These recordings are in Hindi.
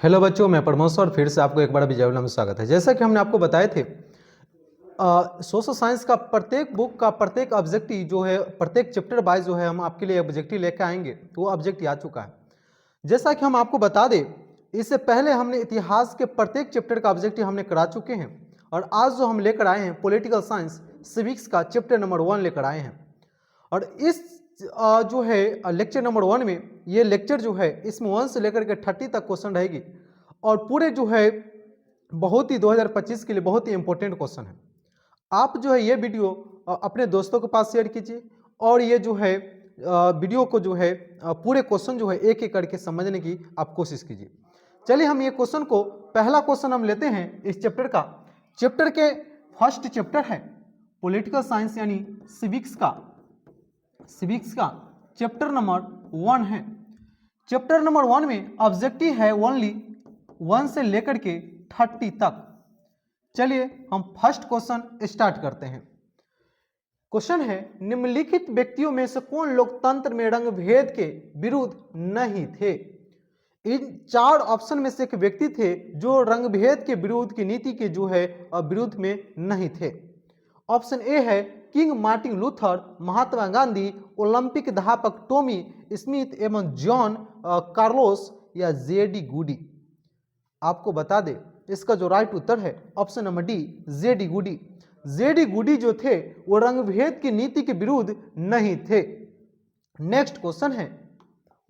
हेलो बच्चों, मैं परमोश और फिर से आपको एक बार विजयवाला में स्वागत है। जैसा कि हमने आपको बताए थे, सोशल साइंस का प्रत्येक बुक का प्रत्येक ऑब्जेक्टिव जो है, प्रत्येक चैप्टर वाइज जो है हम आपके लिए ऑब्जेक्टिव लेकर आएंगे। तो वो ऑब्जेक्टिव आ चुका है। जैसा कि हम आपको बता दें, इससे पहले हमने इतिहास के प्रत्येक चैप्टर का ऑब्जेक्टिव हमने करा चुके हैं और आज जो हम लेकर आए हैं पॉलिटिकल साइंस सिविक्स का चैप्टर नंबर 1 लेकर आए हैं। और इस जो है लेक्चर नंबर 1 में, ये लेक्चर जो है इसमें 1 से लेकर के 30 तक क्वेश्चन रहेगी और पूरे जो है बहुत ही 2025 के लिए बहुत ही इंपॉर्टेंट क्वेश्चन है। आप जो है ये वीडियो अपने दोस्तों के पास शेयर कीजिए और ये जो है वीडियो को जो है पूरे क्वेश्चन जो है एक एक करके समझने की आप कोशिश कीजिए। चलिए हम ये क्वेश्चन को, पहला क्वेश्चन हम लेते हैं इस चैप्टर का। चैप्टर के फर्स्ट चैप्टर है पॉलिटिकल साइंस यानी सिविक्स का चैप्टर नंबर 1 है। चैप्टर नंबर 1 में ऑब्जेक्टिव है ओनली 1 से लेकर के 30 तक। चलिए हम फर्स्ट क्वेश्चन स्टार्ट करते हैं। क्वेश्चन है, निम्नलिखित व्यक्तियों में से कौन लोकतंत्र में रंग भेद के विरुद्ध नहीं थे? इन 4 ऑप्शन में से एक व्यक्ति थे जो रंग भेद के विरुद्ध की नीति के जो है विरुद्ध में नहीं थे। ऑप्शन ए है king Martin Luther, Mahatma Gandhi, Olympic अध्यापक टॉमी स्मिथ एवं जॉन कार्लोस या जेडी गुडी। आपको बता दें इसका जो राइट उत्तर है ऑप्शन नंबर डी, जेडी गुडी। जेडी गुडी जो थे वो रंगभेद की नीति के विरुद्ध नहीं थे। नेक्स्ट क्वेश्चन है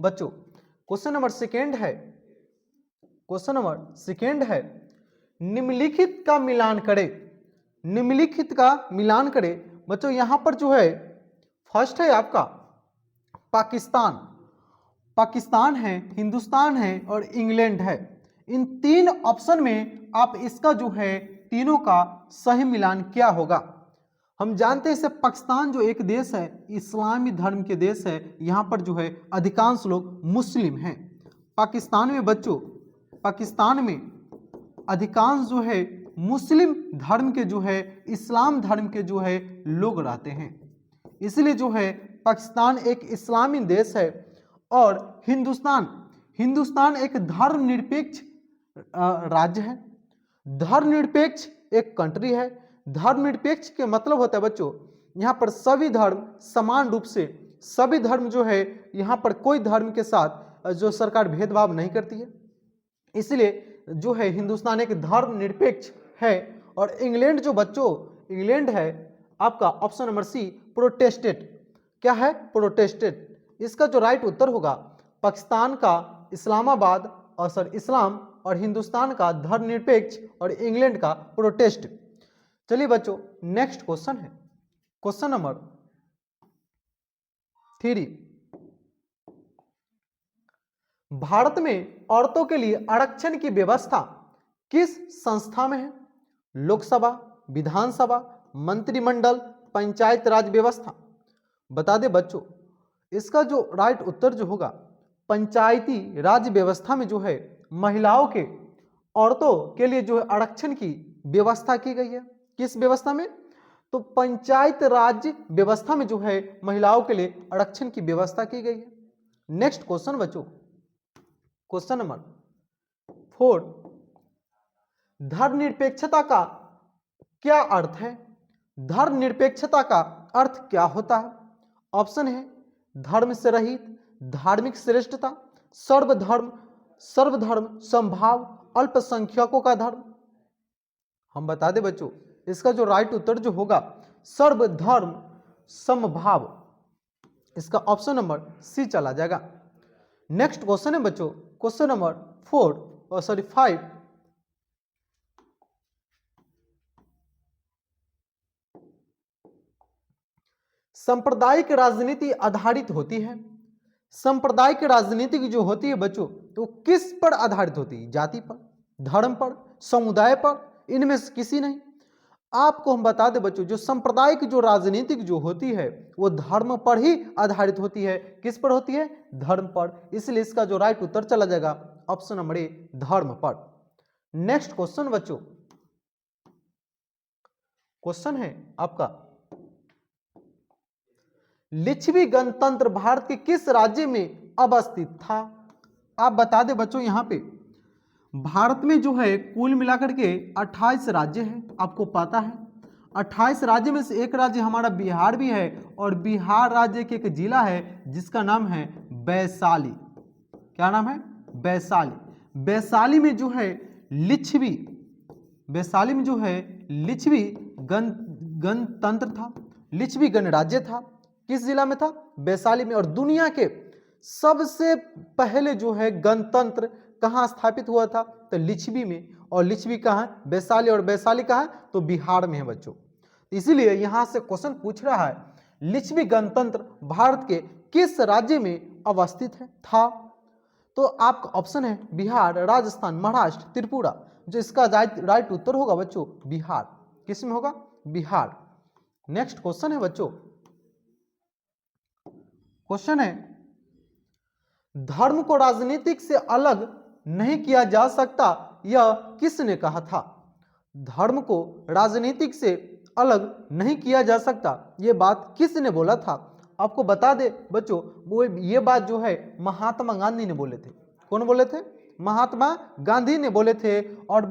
बच्चों, क्वेश्चन नंबर सेकेंड है निम्नलिखित का मिलान करें। निम्नलिखित का मिलान करें बच्चों। यहां पर जो है फर्स्ट है आपका पाकिस्तान है, हिंदुस्तान है और इंग्लैंड है। इन 3 ऑप्शन में आप इसका जो है तीनों का सही मिलान क्या होगा? हम जानते हैं इसे पाकिस्तान जो एक देश है, इस्लामी धर्म के देश है। यहाँ पर जो है अधिकांश लोग मुस्लिम हैं। पाकिस्तान में बच्चों, पाकिस्तान में अधिकांश जो है मुस्लिम धर्म के जो है, इस्लाम धर्म के जो है लोग रहते हैं। इसलिए जो है पाकिस्तान एक इस्लामी देश है। और हिंदुस्तान एक धर्मनिरपेक्ष राज्य है। धर्मनिरपेक्ष एक कंट्री है। धर्मनिरपेक्ष के मतलब होता है बच्चों, यहाँ पर सभी धर्म समान रूप से, सभी धर्म जो है यहाँ पर कोई धर्म के साथ जो सरकार भेदभाव नहीं करती है। इसलिए जो है हिंदुस्तान एक धर्मनिरपेक्ष है। और इंग्लैंड जो बच्चों, इंग्लैंड है आपका ऑप्शन नंबर सी, प्रोटेस्टेंट। क्या है? प्रोटेस्टेंट। इसका जो राइट उत्तर होगा पाकिस्तान का इस्लामाबाद और इस्लाम और हिंदुस्तान का धर्मनिरपेक्ष और इंग्लैंड का प्रोटेस्ट। चलिए बच्चों नेक्स्ट क्वेश्चन है क्वेश्चन नंबर 3। भारत में औरतों के लिए आरक्षण की व्यवस्था किस संस्था में है? लोकसभा, विधानसभा, मंत्रिमंडल, पंचायत राज व्यवस्था। बता दे बच्चों इसका जो राइट उत्तर जो होगा पंचायती राज व्यवस्था में जो है महिलाओं के, औरतों के लिए जो है आरक्षण की व्यवस्था की गई है। किस व्यवस्था में? तो पंचायत राज व्यवस्था में जो है महिलाओं के लिए आरक्षण की व्यवस्था की गई है। नेक्स्ट क्वेश्चन बच्चों, क्वेश्चन नंबर 4। धर्मनिरपेक्षता का क्या अर्थ है? धर्मनिरपेक्षता का अर्थ क्या होता है? ऑप्शन है धर्म से रहित, धार्मिक श्रेष्ठता, सर्वधर्म समभाव, अल्पसंख्यकों का धर्म। हम बता दें बच्चों इसका जो राइट उत्तर जो होगा सर्वधर्म समभाव। इसका ऑप्शन नंबर सी चला जाएगा। नेक्स्ट क्वेश्चन है बच्चों क्वेश्चन नंबर 5। सांप्रदायिक राजनीति आधारित होती है। सांप्रदायिक राजनीति जो होती है बच्चों तो किस पर आधारित होती है? जाति पर, धर्म पर, समुदाय पर, इनमें से किसी नहीं। आपको हम बता दें बच्चों जो सांप्रदायिक जो राजनीतिक जो होती है वो धर्म पर ही आधारित होती है। किस पर होती है? धर्म पर। इसलिए इसका जो राइट उत्तर चला जाएगा ऑप्शन नंबर ए, धर्म पर। नेक्स्ट क्वेश्चन बच्चों, क्वेश्चन है आपका लिच्छवी गणतंत्र भारत के किस राज्य में अवस्थित था? आप बता दें बच्चों यहां पे भारत में जो है कुल मिलाकर के 28 राज्य हैं, आपको पता है। 28 राज्य में से एक राज्य हमारा बिहार भी है, और बिहार राज्य के एक जिला है जिसका नाम है वैशाली। क्या नाम है? वैशाली। वैशाली में जो है लिच्छवी, वैशाली में जो है लिच्छवी गणतंत्र था, लिच्छवी गणराज्य था। किस जिला में था? वैशाली में। और दुनिया के सबसे पहले जो है गणतंत्र कहाँ स्थापित हुआ था? तो लिच्छवी में। और लिच्छवी कहाँ है? वैशाली। और वैशाली कहाँ है? तो बिहार में है बच्चों। इसीलिए यहां से क्वेश्चन पूछ रहा है लिच्छवी गणतंत्र भारत के किस राज्य में अवस्थित है था? तो आपका ऑप्शन है बिहार, राजस्थान, महाराष्ट्र, त्रिपुरा। जो इसका राइट उत्तर होगा बच्चों बिहार। किस में होगा? बिहार। नेक्स्ट क्वेश्चन है बच्चों, क्वेश्चन है धर्म को राजनीतिक से अलग नहीं किया जा सकता, यह किसने कहा था? धर्म को राजनीतिक से अलग नहीं किया जा सकता, यह बात किसने बोला था? आपको बता दे बच्चों, वो ये बात जो है महात्मा गांधी ने बोले थे। कौन बोले थे? महात्मा गांधी ने बोले थे। और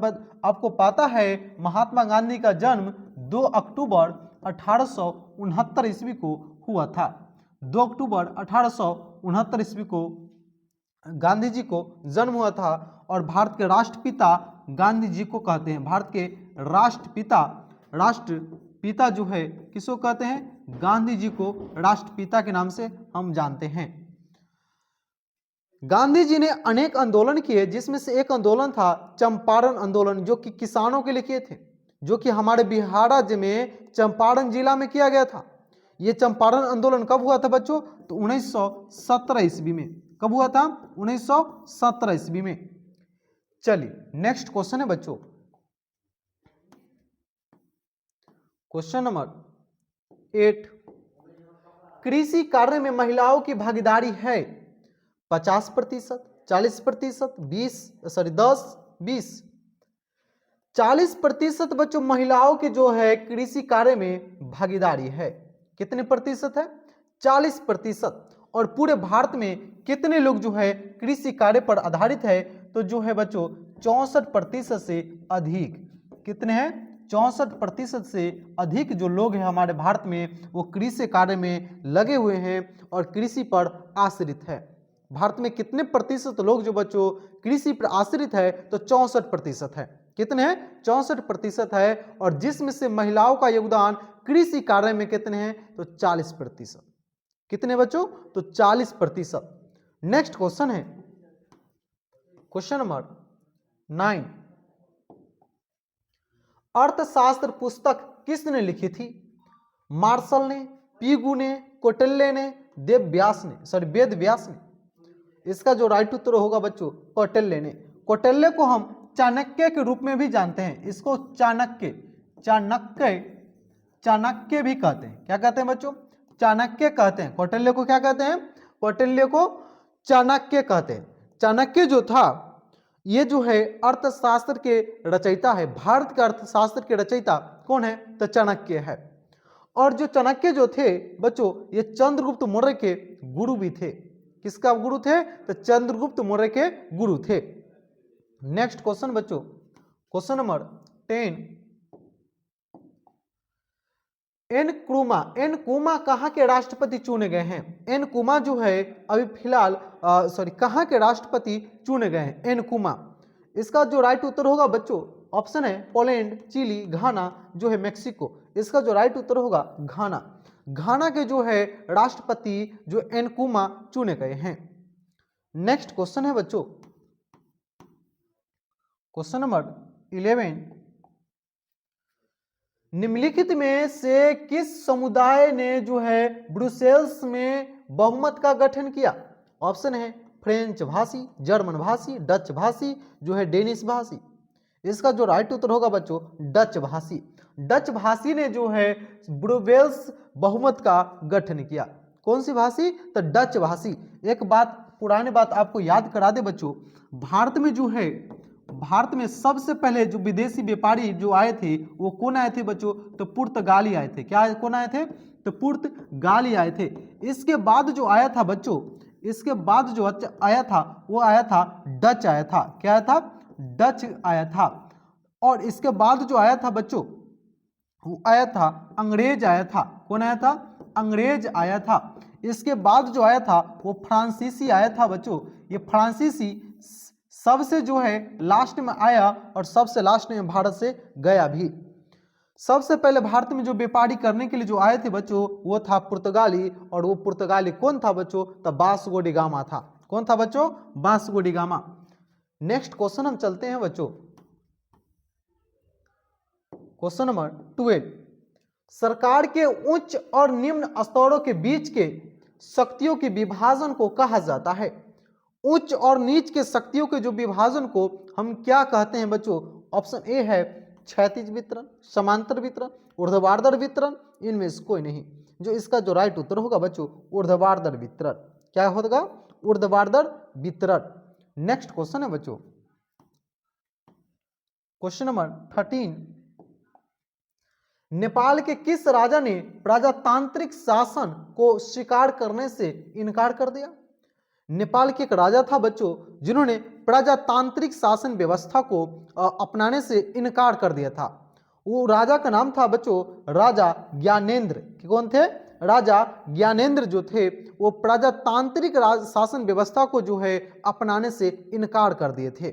आपको पता है महात्मा गांधी का जन्म 2 अक्टूबर 1869 ईस्वी को हुआ था। 2 अक्टूबर 1869 ईस्वी को गांधी जी को जन्म हुआ था। और भारत के राष्ट्रपिता गांधी जी को कहते हैं, भारत के राष्ट्रपिता जो है किसको कहते हैं? गांधी जी को राष्ट्रपिता के नाम से हम जानते हैं। गांधी जी ने अनेक आंदोलन किए, जिसमें से एक आंदोलन था चंपारण आंदोलन, जो कि किसानों के लिए किए थे, जो कि हमारे बिहार राज्य में चंपारण जिला में किया गया था। यह चंपारण आंदोलन कब हुआ था बच्चों? तो 1917 ईस्वी में। कब हुआ था? 1917 ईस्वी में। चलिए नेक्स्ट क्वेश्चन है बच्चों, क्वेश्चन नंबर 8। कृषि कार्य में महिलाओं की भागीदारी है 50%, 40%, 10, 20। 40% बच्चों महिलाओं के जो है कृषि कार्य में भागीदारी है। कितने प्रतिशत है? 40%। और पूरे भारत में कितने लोग जो है कृषि कार्य पर आधारित है? तो जो है बच्चों 64% से अधिक। कितने हैं? 64% से अधिक जो लोग हैं हमारे भारत में, वो कृषि कार्य में लगे हुए हैं और कृषि पर आश्रित है। भारत में कितने प्रतिशत लोग जो बच्चों कृषि पर आश्रित है? तो 64% है। कितने हैं? 64% है। और जिसमें से महिलाओं का योगदान कृषि कार्य में कितने हैं? तो 40%। कितने बच्चों? तो 40%। नेक्स्ट क्वेश्चन है क्वेश्चन नंबर 9। अर्थशास्त्र पुस्तक किसने लिखी थी? मार्शल ने, पीगू ने, कौटिल्य ने, वेद व्यास ने। इसका जो राइट उत्तर होगा बच्चों कौटिल्य ने। कौटिल्य को हम चाणक्य के रूप में भी जानते हैं। इसको चाणक्य भी कहते हैं। क्या कहते हैं बच्चों? चाणक्य कहते हैं। कौटिल्य को क्या कहते हैं? कौटिल्य को चाणक्य कहते हैं। चाणक्य जो था ये जो है अर्थशास्त्र के रचयिता है। भारत के अर्थशास्त्र के रचयिता कौन है? तो चाणक्य है। और जो चाणक्य जो थे बच्चों ये चंद्रगुप्त मौर्य के गुरु भी थे। किसका गुरु थे? तो चंद्रगुप्त मौर्य के गुरु थे। नेक्स्ट क्वेश्चन बच्चों, क्वेश्चन नंबर 10। एनक्रुमा कहाँ के राष्ट्रपति चुने गए हैं? एनक्रुमा जो है अभी फिलहाल कहाँ के राष्ट्रपति चुने गए हैं? एनक्रुमा। इसका जो राइट उत्तर होगा बच्चों ऑप्शन है पोलैंड, चिली, घाना, जो है मेक्सिको। इसका जो राइट उत्तर होगा घाना। घाना के जो है राष्ट्रपति जो एनक्रुमा चुने गए हैं। नेक्स्ट क्वेश्चन है बच्चों क्वेश्चन नंबर 11। निम्नलिखित में से किस समुदाय ने जो है ब्रुसेल्स में बहुमत का गठन किया? ऑप्शन है फ्रेंच भाषी, जर्मन भाषी, डच भाषी, जो है डेनिश भाषी। इसका जो राइट उत्तर होगा बच्चों डच भाषी। डच भाषी ने जो है ब्रुसेल्स बहुमत का गठन किया। कौन सी भाषी? तो डच भाषी। एक बात पुरानी बात आपको याद करा दे बच्चों, भारत में सबसे पहले जो विदेशी व्यापारी जो आए थे वो कौन आए थे बच्चों? तो पुर्तगाली आए थे। क्या कौन आए थे? तो पुर्तगाली आए थे। इसके बाद जो आया था बच्चों, इसके बाद जो आया था वो आया था डच आया था। क्या आया था? डच आया था, और इसके बाद जो आया था बच्चों वो आया था अंग्रेज आया था। कौन आया था? अंग्रेज आया था। इसके बाद जो आया था वो फ्रांसीसी आया था बच्चों। ये फ्रांसीसी सबसे जो है लास्ट में आया और सबसे लास्ट में भारत से गया भी। सबसे पहले भारत में जो व्यापारी करने के लिए जो आए थे बच्चों वो था पुर्तगाली, और वो पुर्तगाली कौन था बच्चों? तो वास्को डी गामा था। कौन था बच्चों? Vasco D gamma. Next question हम चलते हैं बच्चों, क्वेश्चन नंबर 12। सरकार के उच्च और निम्न स्तरों के बीच के शक्तियों के विभाजन को कहा जाता है। उच्च और नीच के शक्तियों के जो विभाजन को हम क्या कहते हैं बच्चों? ऑप्शन ए है क्षैतिज वितरण, समांतर वितरण, ऊर्ध्वाधर वितरण, इनमें से कोई नहीं। जो इसका जो राइट उत्तर होगा बच्चों ऊर्ध्वाधर वितरण। क्या होगा? ऊर्ध्वाधर वितरण। नेक्स्ट क्वेश्चन है बच्चों, क्वेश्चन नंबर 13। नेपाल के किस राजा ने प्रजातांत्रिक शासन को स्वीकार करने से इनकार कर दिया? नेपाल के एक राजा था बच्चों जिन्होंने प्रजातांत्रिक शासन व्यवस्था को अपनाने से इनकार कर दिया था। वो राजा का नाम था बच्चों राजा ज्ञानेंद्र। कौन थे? राजा ज्ञानेंद्र जो थे वो प्रजातांत्रिक शासन व्यवस्था को जो है अपनाने से इनकार कर दिए थे।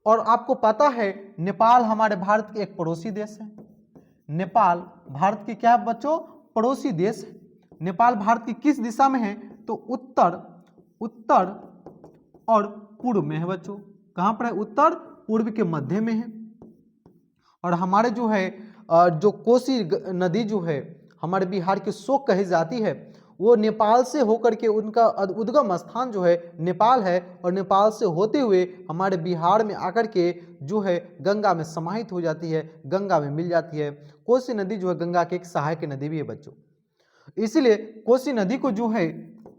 और आपको पता है नेपाल हमारे भारत के एक पड़ोसी देश है। नेपाल भारत के क्या बच्चों? पड़ोसी देश है। नेपाल भारत की किस दिशा में है? तो उत्तर और पूर्व में है बच्चों। कहां पर है? उत्तर पूर्व के मध्य में है। और हमारे जो है जो कोसी नदी जो है हमारे बिहार की शोक कही जाती है, वो नेपाल से होकर के उनका उद्गम स्थान जो है नेपाल है, और नेपाल से होते हुए हमारे बिहार में आकर के जो है गंगा में समाहित हो जाती है, गंगा में मिल जाती है। कोसी नदी जो है गंगा की एक सहायक नदी भी है बच्चों। इसीलिए कोसी नदी को जो है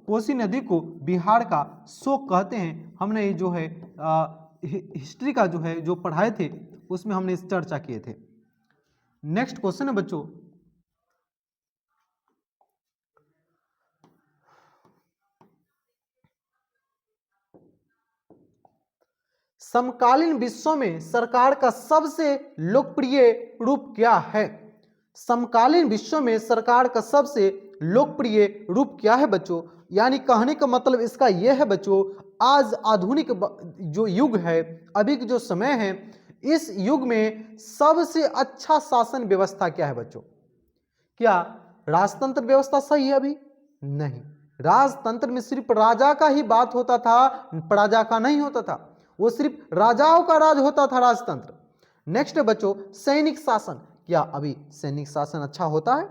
कोसी नदी को बिहार का शोक कहते हैं। हमने ये जो है हिस्ट्री का जो है जो पढ़ाए थे उसमें हमने इस चर्चा किए थे। नेक्स्ट क्वेश्चन है बच्चों, समकालीन विश्व में सरकार का सबसे लोकप्रिय रूप क्या है? समकालीन विश्व में सरकार का सबसे लोकप्रिय रूप क्या है बच्चों? यानी कहने का मतलब इसका यह है बच्चों, आज आधुनिक जो युग है, अभी के जो समय है, इस युग में सबसे अच्छा शासन व्यवस्था क्या है बच्चों? क्या राजतंत्र व्यवस्था सही है? अभी नहीं। राजतंत्र में सिर्फ राजा का ही बात होता था, प्रजा का नहीं होता था। वो सिर्फ राजाओं का राज होता था, राजतंत्र। नेक्स्ट है बच्चों सैनिक शासन। क्या अभी सैनिक शासन अच्छा होता है?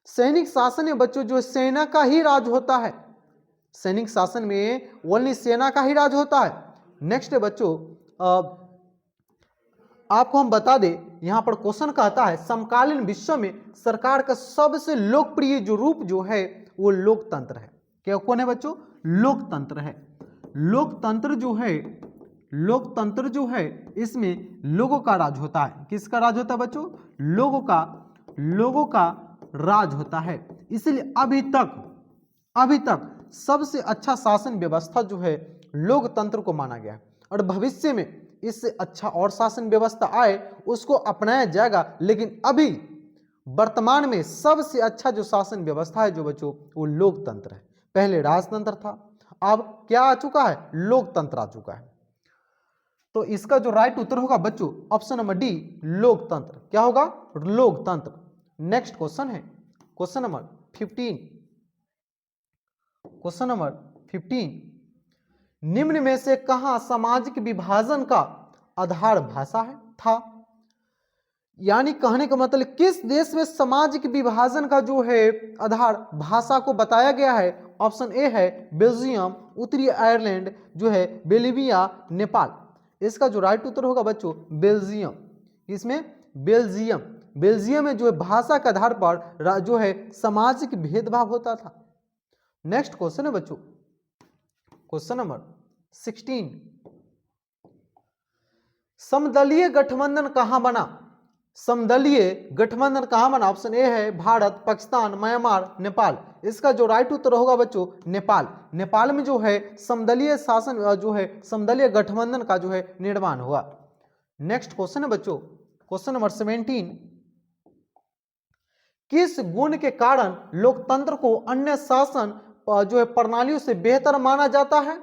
सैनिक शासन में बच्चों जो सेना का ही राज होता है। सैनिक शासन में ओनली सेना का ही राज होता है। नेक्स्ट है बच्चों आपको हम बता दें, यहां पर क्वेश्चन कहता है समकालीन विश्व में सरकार का सबसे लोकप्रिय जो रूप जो है वो लोकतंत्र है। क्या कौन है बच्चों? लोकतंत्र है। लोकतंत्र जो है इसमें लोगों का राज होता है। किसका राज होता है बच्चों? लोगों का राज होता है। इसलिए अभी तक सबसे अच्छा शासन व्यवस्था जो है लोकतंत्र को माना गया है, और भविष्य में इससे अच्छा और शासन व्यवस्था आए उसको अपनाया जाएगा। लेकिन अभी वर्तमान में सबसे अच्छा जो शासन व्यवस्था है जो बच्चों वो लोकतंत्र है। पहले राजतंत्र था, अब क्या आ चुका है? लोकतंत्र आ चुका है। तो इसका जो राइट उत्तर होगा बच्चों ऑप्शन नंबर डी, लोकतंत्र। क्या होगा? लोकतंत्र। नेक्स्ट क्वेश्चन है क्वेश्चन नंबर 15। क्वेश्चन नंबर 15, निम्न में से कहां सामाजिक विभाजन का आधार भाषा है था? यानी कहने का मतलब किस देश में सामाजिक विभाजन का जो है आधार भाषा को बताया गया है? ऑप्शन ए है बेल्जियम, उत्तरी आयरलैंड जो है, बोलिविया, नेपाल। इसका जो राइट उत्तर होगा बच्चों बेल्जियम। इसमें बेल्जियम में जो है भाषा के आधार पर जो है सामाजिक भेदभाव होता था। नेक्स्ट क्वेश्चन है बच्चों क्वेश्चन नंबर 16, समदलीय गठबंधन कहां बना? समदलीय गठबंधन कहाँ बना? ऑप्शन ए है भारत, पाकिस्तान, म्यांमार, नेपाल। इसका जो राइट उत्तर होगा बच्चों नेपाल। नेपाल में जो है समदलीय शासन जो है समदलीय गठबंधन का जो है निर्माण हुआ। नेक्स्ट क्वेश्चन है बच्चों, क्वेश्चन नंबर 17। किस गुण के कारण लोकतंत्र को अन्य शासन जो है प्रणालियों से बेहतर माना जाता है?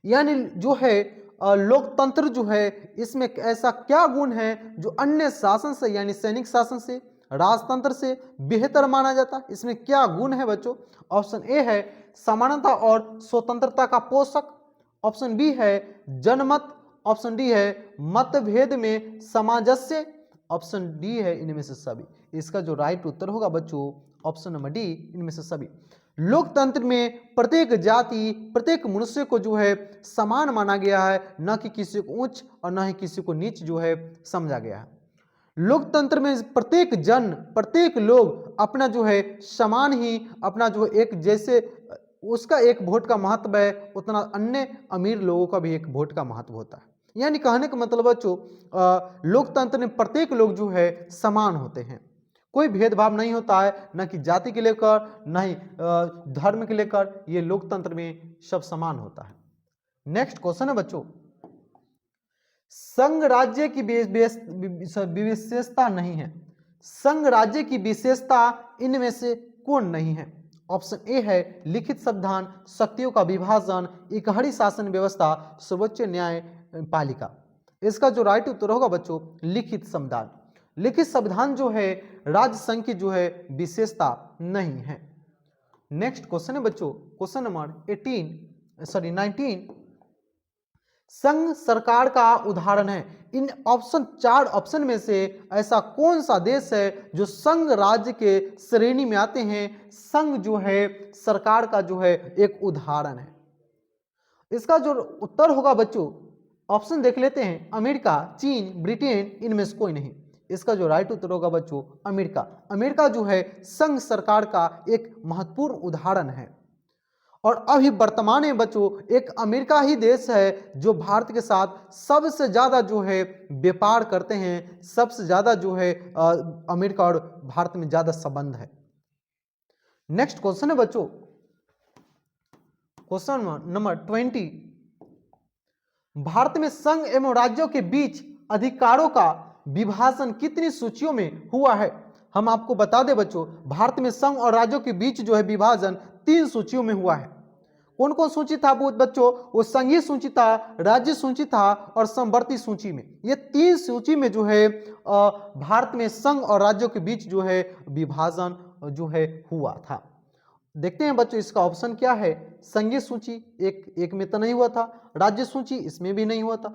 यानी जो है लोकतंत्र जो है इसमें ऐसा क्या गुण है जो अन्य शासन से यानी सैनिक शासन से, राजतंत्र से बेहतर माना जाता है? इसमें क्या गुण है बच्चों? ऑप्शन ए है समानता और स्वतंत्रता का पोषक, ऑप्शन बी है जनमत, ऑप्शन डी है मतभेद में सामंजस्य, ऑप्शन डी है इनमें से सभी। इसका जो राइट उत्तर होगा बच्चों ऑप्शन नंबर डी, इनमें से सभी। लोकतंत्र में प्रत्येक जाति, प्रत्येक मनुष्य को जो है समान माना गया है, न कि किसी को उच्च और न ही किसी को नीच जो है समझा गया है। लोकतंत्र में प्रत्येक जन, प्रत्येक लोग अपना जो है समान ही अपना जो एक जैसे उसका एक वोट का महत्व है उतना अन्य अमीर लोगों का भी एक वोट का महत्व होता है। यानी कहने का मतलब बच्चों लोकतंत्र में प्रत्येक लोग जो है समान होते हैं, कोई भेदभाव नहीं होता है, न कि जाति के लेकर न ही धर्म के लेकर, ये लोकतंत्र में सब समान होता है। नेक्स्ट क्वेश्चन है बच्चों, संघ राज्य की विशेषता नहीं है, संघ राज्य की विशेषता इनमें से कौन नहीं है? ऑप्शन ए है लिखित संविधान, शक्तियों का विभाजन, इकहरी शासन व्यवस्था, सर्वोच्च न्यायपालिका। इसका जो राइट उत्तर होगा बच्चों लिखित संविधान। लिखित संविधान जो है राज्य संघ की जो है विशेषता नहीं है। नेक्स्ट क्वेश्चन है बच्चों क्वेश्चन नंबर 19। संघ सरकार का उदाहरण है। इन चार ऑप्शन में से ऐसा कौन सा देश है जो संघ राज्य के श्रेणी में आते हैं? संघ जो है सरकार का जो है एक उदाहरण है। इसका जो उत्तर होगा बच्चों ऑप्शन देख लेते हैं, अमेरिका, चीन, ब्रिटेन, इनमें से कोई नहीं। इसका जो राइट उत्तर होगा बच्चों अमेरिका। अमेरिका जो है संघ सरकार का एक महत्वपूर्ण उदाहरण है। और अभी वर्तमान में बच्चों एक अमेरिका ही देश है जो भारत के साथ सबसे ज्यादा जो है व्यापार करते हैं, सबसे ज्यादा जो है अमेरिका और भारत में ज्यादा संबंध है। नेक्स्ट क्वेश्चन है बच्चों क्वेश्चन नंबर 20। भारत में संघ एवं राज्यों के बीच अधिकारों का विभाजन कितनी सूचियों में हुआ है? हम आपको बता दें बच्चों भारत में संघ और राज्यों के बीच जो है विभाजन 3 सूचियों में हुआ है। कौन कौन सूची था वो बच्चों? वो संघीय सूची था, राज्य सूची था और समवर्ती सूची में। ये 3 सूची में जो है भारत में संघ और राज्यों के बीच जो है विभाजन जो है हुआ था। देखते हैं बच्चों इसका ऑप्शन क्या है। संघीय सूची एक में तो नहीं हुआ था, राज्य सूची इसमें भी नहीं हुआ था,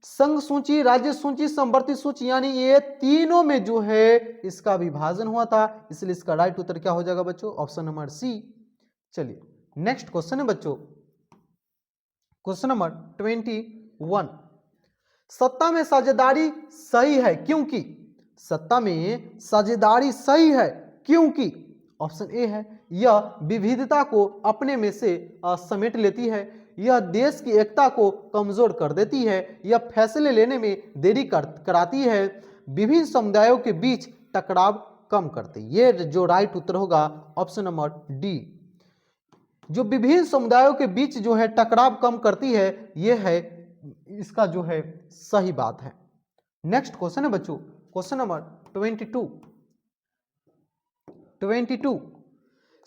संघ सूची, राज्य सूची, समवर्ती सूची यानी ये तीनों में जो है इसका विभाजन हुआ था। इसलिए इसका राइट उत्तर क्या हो जाएगा बच्चों? Option number C. चलिए नेक्स्ट क्वेश्चन है बच्चों क्वेश्चन नंबर 21। सत्ता में साझेदारी सही है क्योंकि? सत्ता में साझेदारी सही है क्योंकि ऑप्शन ए है यह विविधता को अपने में से समेट लेती है, यह देश की एकता को कमजोर कर देती है, यह फैसले लेने में देरी कराती है, विभिन्न समुदायों के बीच टकराव कम करती है। ये जो राइट उत्तर होगा ऑप्शन नंबर डी, जो विभिन्न समुदायों के बीच जो है टकराव कम करती है, यह है इसका जो है सही बात है। नेक्स्ट क्वेश्चन है बच्चों क्वेश्चन नंबर 22।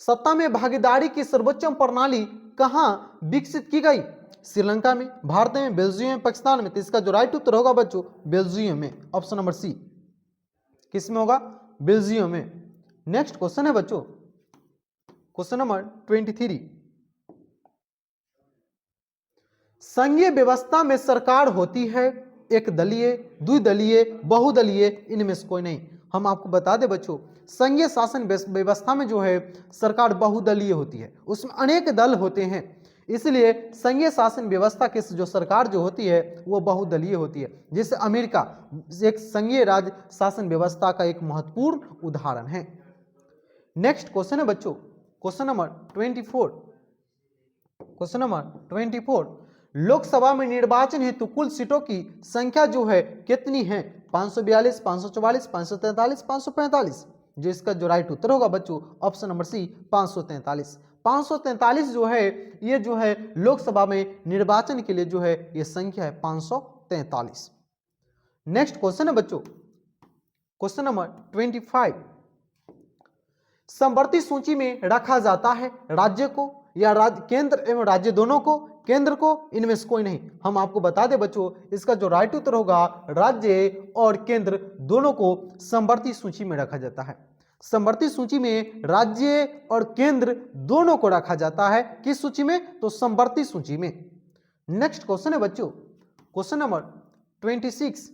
सत्ता में भागीदारी की सर्वोच्च प्रणाली कहां विकसित की गई? श्रीलंका में, भारत में, बेल्जियम में, पाकिस्तान में। तो इसका जो राइट उत्तर होगा बच्चों बेल्जियम में, ऑप्शन नंबर सी। किस में होगा? बेल्जियम में। नेक्स्ट क्वेश्चन है बच्चों क्वेश्चन नंबर 23। संघीय व्यवस्था में सरकार होती है एक दलीय, द्विदलीय, बहुदलीय, इनमें से कोई नहीं। हम आपको बता दें बच्चों संघीय शासन व्यवस्था में जो है सरकार बहुदलीय होती है, उसमें अनेक दल होते हैं, इसलिए संघीय शासन व्यवस्था की जो सरकार जो होती है वो बहुदलीय होती है। जैसे अमेरिका एक संघीय राज्य शासन व्यवस्था का एक महत्वपूर्ण उदाहरण है। नेक्स्ट क्वेश्चन है बच्चों question number 24। Question number 24। Lok Sabha में निर्वाचन हेतु कुल सीटों की संख्या जो है कितनी है? 542, 544, 543, 545। जो इसका जो राइट उत्तर होगा बच्चों ऑप्शन नंबर सी 543। 543 जो है ये जो है लोकसभा में निर्वाचन के लिए जो है ये संख्या है 543। नेक्स्ट क्वेश्चन है बच्चों क्वेश्चन नंबर 25। समवर्ती सूची में रखा जाता है राज्य को या केंद्र एवं राज्य दोनों को, केंद्र को, इनमें से कोई नहीं। हम आपको बता दें बच्चों इसका जो राइट उत्तर होगा राज्य और केंद्र दोनों को समवर्ती सूची में रखा जाता है। समवर्ती सूची में राज्य और केंद्र दोनों को रखा जाता है। किस सूची में? तो समवर्ती सूची में। नेक्स्ट क्वेश्चन है बच्चों क्वेश्चन नंबर 26।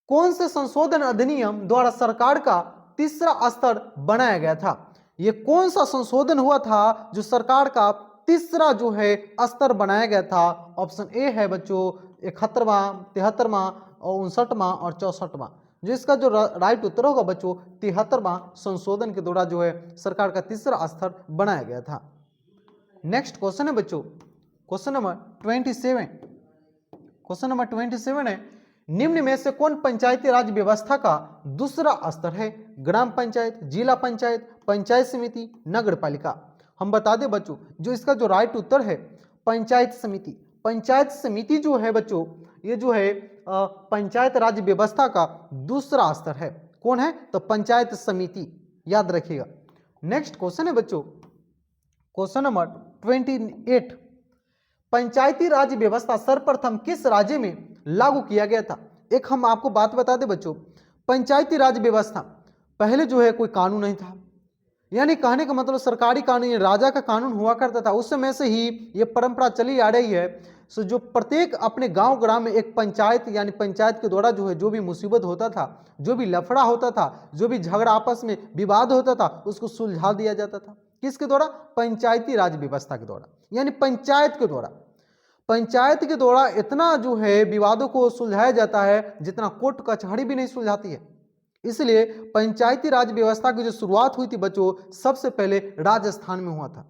कौन से संशोधन अधिनियम द्वारा सरकार का तीसरा स्तर बनाया गया था? यह कौन सा संशोधन हुआ था जो सरकार का तीसरा जो है स्तर बनाया गया था? ऑप्शन ए है बच्चों 71वां, 73वां और 59वां और 64वां। जो इसका जो राइट उत्तर होगा बच्चों 73वां संशोधन के द्वारा जो है सरकार का तीसरा स्तर बनाया गया था। नेक्स्ट क्वेश्चन है बच्चों क्वेश्चन नंबर 27। क्वेश्चन नंबर 27 है निम्न में से कौन पंचायती राज व्यवस्था का दूसरा स्तर है? ग्राम पंचायत, जिला पंचायत, पंचायत समिति, नगर पालिका। हम बता दें बच्चों जो इसका जो राइट उत्तर है पंचायत समिति। पंचायत समिति जो है बच्चों ये जो है पंचायत राज व्यवस्था का दूसरा स्तर है। कौन है? तो पंचायत समिति, याद रखिएगा। नेक्स्ट क्वेश्चन है बच्चों क्वेश्चन नंबर 28। पंचायती राज व्यवस्था सर्वप्रथम किस राज्य में लागू किया गया था? एक हम आपको बात बता दें बच्चों पंचायती राज व्यवस्था पहले जो है कोई कानून नहीं था, यानी कहने का मतलब सरकारी कानून राजा का कानून हुआ करता था। उस समय से ही ये परंपरा चली आ रही है। सो जो प्रत्येक अपने गांव ग्राम में एक पंचायत यानी पंचायत के द्वारा जो है जो भी मुसीबत होता था, जो भी लफड़ा होता था, जो भी झगड़ा आपस में विवाद होता था उसको सुलझा दिया जाता था। किसके द्वारा? पंचायती राज व्यवस्था के द्वारा, यानी पंचायत के द्वारा। पंचायत के द्वारा इतना जो है विवादों को सुलझाया जाता है जितना कोर्ट कचहरी भी नहीं सुलझाती है। इसलिए पंचायती राज व्यवस्था की जो शुरुआत हुई थी बच्चों सबसे पहले राजस्थान में हुआ था।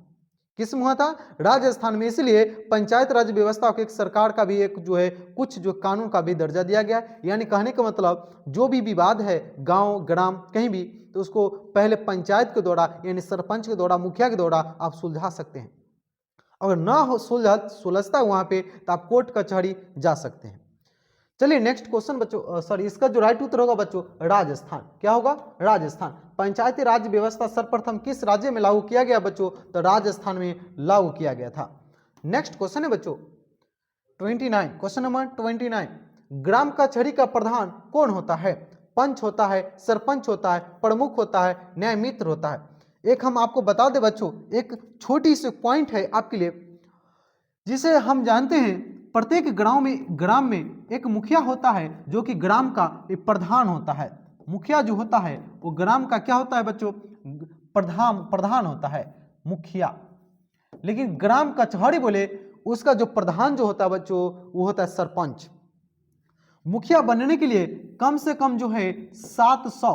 किस में हुआ था? राजस्थान में। इसलिए पंचायत राज व्यवस्था को एक सरकार का भी एक जो है कुछ जो कानून का भी दर्जा दिया गया। यानी कहने का मतलब जो भी विवाद है गांव ग्राम कहीं भी तो उसको पहले पंचायत के द्वारा यानी सरपंच के द्वारा, मुखिया के द्वारा आप सुलझा सकते हैं। अगर ना हो सुलझता वहां पे तो आप कोर्ट कचहरी जा सकते हैं। चलिए नेक्स्ट क्वेश्चन बच्चों सॉरी इसका जो राइट उत्तर होगा बच्चों राजस्थान। क्या होगा? राजस्थान। पंचायती राज व्यवस्था सर्वप्रथम किस राज्य में लागू किया गया बच्चों? तो राजस्थान में लागू किया गया था। नेक्स्ट क्वेश्चन है बच्चों 29। Question number 29। ग्राम कचहरी का प्रधान कौन होता है? पंच होता है, सरपंच होता है, प्रमुख होता है, न्याय मित्र होता है। एक हम आपको बता दें बच्चों एक छोटी सी पॉइंट है आपके लिए, जिसे हम जानते हैं प्रत्येक ग्राम में एक मुखिया होता है जो कि ग्राम का एक प्रधान होता है। मुखिया जो होता है वो ग्राम का क्या होता है बच्चों? प्रधान होता है मुखिया। लेकिन ग्राम कचहरी बोले उसका जो प्रधान जो होता है बच्चों वो होता है सरपंच। मुखिया बनने के लिए कम से कम जो है 700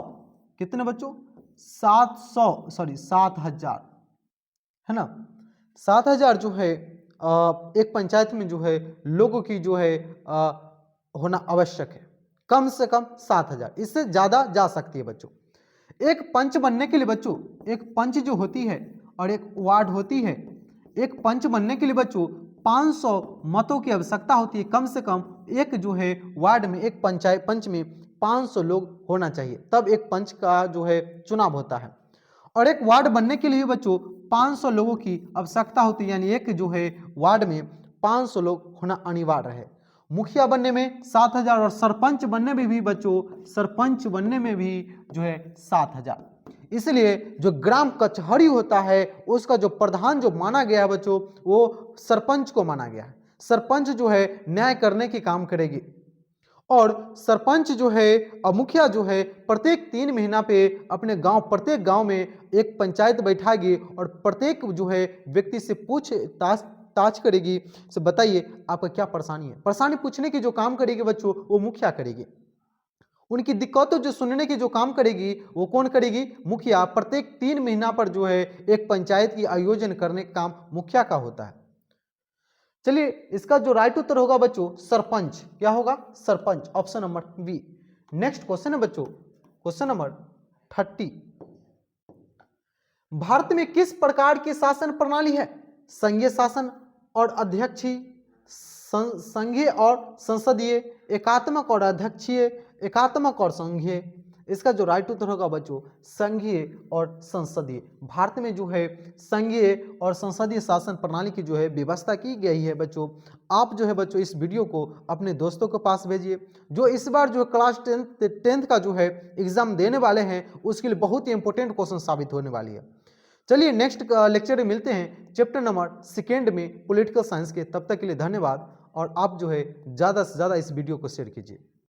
कितने बच्चों? 7,000 है ना। 7,000 जो है एक पंचायत में जो है लोगों की जो है होना आवश्यक है। कम से कम 7,000, इससे ज्यादा जा सकती है बच्चों। एक पंच बनने के लिए बच्चों एक पंच जो होती है और एक वार्ड होती है। एक पंच बनने के लिए बच्चों 500 मतों की आवश्यकता होती है। कम से कम एक जो है वार्ड में एक पंच में 500 लोग होना चाहिए, तब एक पंच का जो है चुनाव होता है। और एक वार्ड बनने के लिए बच्चों 500 लोगों की आवश्यकता होती है, यानी एक जो है वार्ड में 500 लोग होना अनिवार्य है। मुखिया बनने में 7,000 और सरपंच बनने में भी बच्चों सरपंच बनने में भी जो है 7,000। इसलिए जो ग्राम कचहरी होता है उसका जो प्रधान जो माना गया है बच्चों वो सरपंच को माना गया है। सरपंच जो है न्याय करने की काम करेगी और सरपंच जो है और मुखिया जो है प्रत्येक 3 महीना पे अपने गांव प्रत्येक गांव में एक पंचायत बैठाएगी और प्रत्येक जो है व्यक्ति से ताछ करेगी। तो बताइए आपका क्या परेशानी है? परेशानी पूछने की जो काम करेगी बच्चों वो मुखिया करेगी। उनकी दिक्कतों जो सुनने की जो काम करेगी वो कौन करेगी? मुखिया। प्रत्येक 3 महीना पर जो है एक पंचायत की आयोजन करने का काम मुखिया का होता है। चलिए इसका जो राइट उत्तर होगा बच्चों सरपंच, क्या होगा? Sarpanch, option number B. Next question है बच्चों, क्वेश्चन नंबर 30। भारत में किस प्रकार की शासन प्रणाली है? संघीय शासन और अध्यक्षीय, संघीय और संसदीय, एकात्मक और अध्यक्षीय, एकात्मक और संघीय। इसका जो राइट उत्तर होगा बच्चों संघीय और संसदीय। भारत में जो है संघीय और संसदीय शासन प्रणाली की जो है व्यवस्था की गई है बच्चों। आप जो है बच्चों इस वीडियो को अपने दोस्तों के पास भेजिए, जो इस बार जो क्लास 10th का जो है एग्जाम देने वाले हैं उसके लिए बहुत ही इंपॉर्टेंट क्वेश्चन साबित होने वाली है। चलिए नेक्स्ट लेक्चर में मिलते हैं चैप्टर नंबर 2 में पॉलिटिकल साइंस के। तब तक के लिए धन्यवाद, और आप जो है ज़्यादा से ज़्यादा इस वीडियो को शेयर कीजिए।